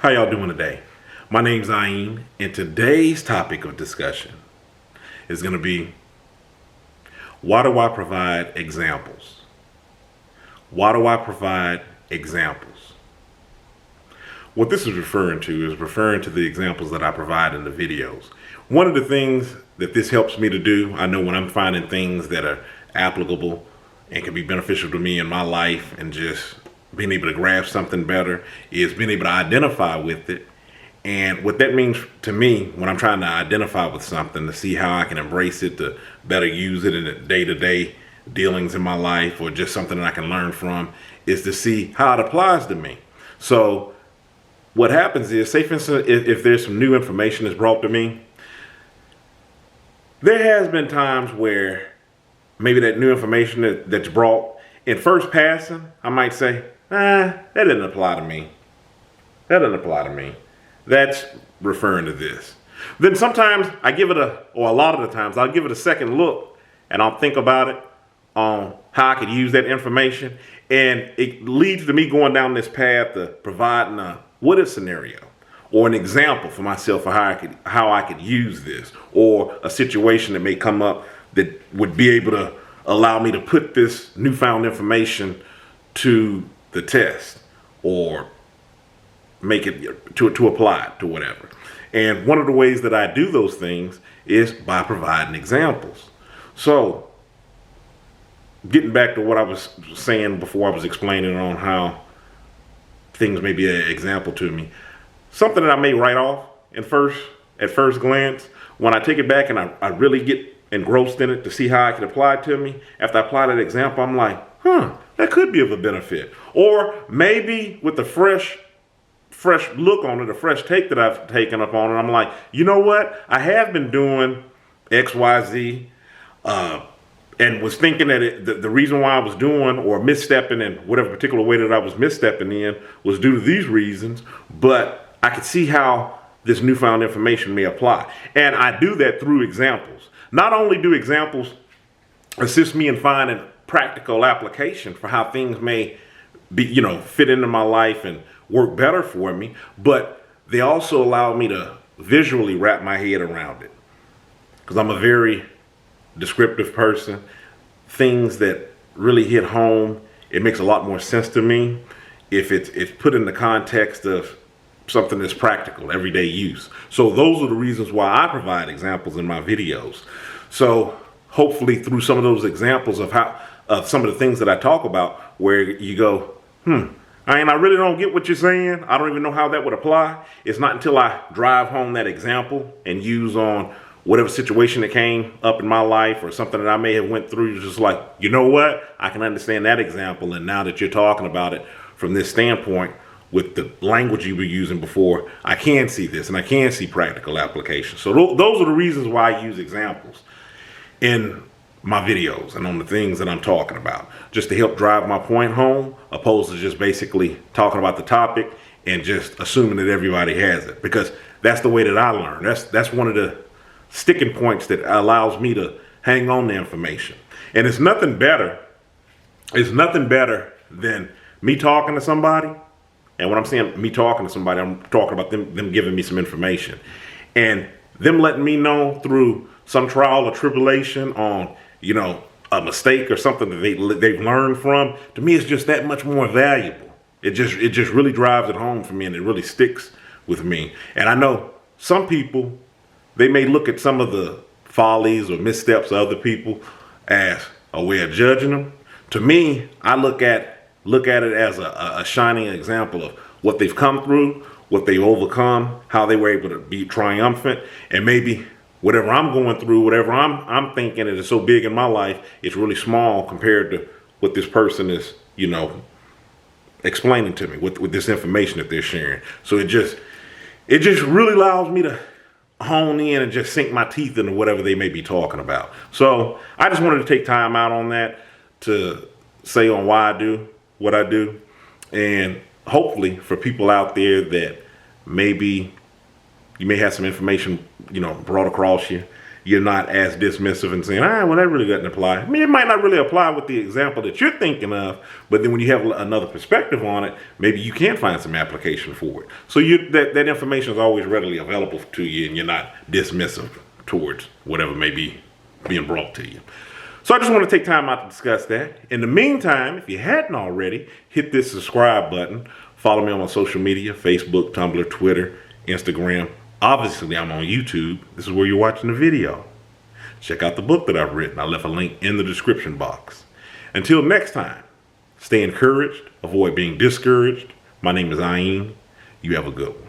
How y'all doing today? My name's Ayin, and today's topic of discussion is going to be, why do I provide examples? Why do I provide examples? What this is referring to the examples that I provide in the videos. One of the things that this helps me to do, I know when I'm finding things that are applicable and can be beneficial to me in my life and just being able to grasp something better, is being able to identify with it. And what that means to me when I'm trying to identify with something, to see how I can embrace it, to better use it in the day-to-day dealings in my life, or just something that I can learn from, is to see how it applies to me. So what happens is, say for instance, if there's some new information that's brought to me, there has been times where maybe that new information that's brought in first passing, I might say, that didn't apply to me. That doesn't apply to me. That's referring to this. Then sometimes I give it or a lot of the times, I'll give it a second look and I'll think about it on how I could use that information. And it leads to me going down this path of providing a what if scenario or an example for myself for how I could use this, or a situation that may come up that would be able to allow me to put this newfound information to the test, or make it to apply it to whatever. And one of the ways that I do those things is by providing examples. So getting back to what I was saying before, I was explaining on how things may be an example to me. Something that I may write off at first glance, when I take it back and I really get engrossed in it to see how I can apply it to me, after I apply that example, I'm like, that could be of a benefit. Or maybe with a fresh look on it, a fresh take that I've taken up on it, I'm like, you know what? I have been doing X, Y, Z, and was thinking that the reason why I was doing or misstepping in whatever particular way that I was misstepping in was due to these reasons, but I could see how this newfound information may apply. And I do that through examples. Not only do examples assist me in finding practical application for how things may be, fit into my life and work better for me, but they also allow me to visually wrap my head around it. Because I'm a very descriptive person. Things that really hit home, it makes a lot more sense to me if it's put in the context of something that's practical, everyday use. So those are the reasons why I provide examples in my videos. So hopefully through some of those examples of some of the things that I talk about, where you go, I really don't get what you're saying. I don't even know how that would apply. It's not until I drive home that example and use on whatever situation that came up in my life, or something that I may have went through, just like, you know what? I can understand that example. And now that you're talking about it from this standpoint, with the language you were using before, I can see this and I can see practical application. So those are the reasons why I use examples in my videos and on the things that I'm talking about, just to help drive my point home, opposed to just basically talking about the topic and just assuming that everybody has it, because that's the way that I learn. That's one of the sticking points that allows me to hang on to information. And it's nothing better than me talking to somebody. And when I'm saying me talking to somebody, I'm talking about them giving me some information and them letting me know through some trial or tribulation on, a mistake or something that they've learned from. To me, it's just that much more valuable. It just really drives it home for me, and it really sticks with me. And I know some people, they may look at some of the follies or missteps of other people as a way of judging them. To me, I look at it as a shining example of what they've come through, what they've overcome, how they were able to be triumphant, and maybe whatever I'm going through, whatever I'm thinking is so big in my life, it's really small compared to what this person is, explaining to me with this information that they're sharing. So it just really allows me to hone in and just sink my teeth into whatever they may be talking about. So I just wanted to take time out on that to say on why I do what I do, and hopefully for people out there that maybe you may have some information, brought across you, you're not as dismissive and saying, well, that really doesn't apply. I mean, it might not really apply with the example that you're thinking of, but then when you have another perspective on it, maybe you can find some application for it. So that information is always readily available to you, and you're not dismissive towards whatever may be being brought to you. So I just want to take time out to discuss that. In the meantime, if you hadn't already, hit this subscribe button. Follow me on my social media, Facebook, Tumblr, Twitter, Instagram. Obviously, I'm on YouTube. This is where you're watching the video. Check out the book that I've written. I left a link in the description box. Until next time, stay encouraged. Avoid being discouraged. My name is Ayin. You have a good one.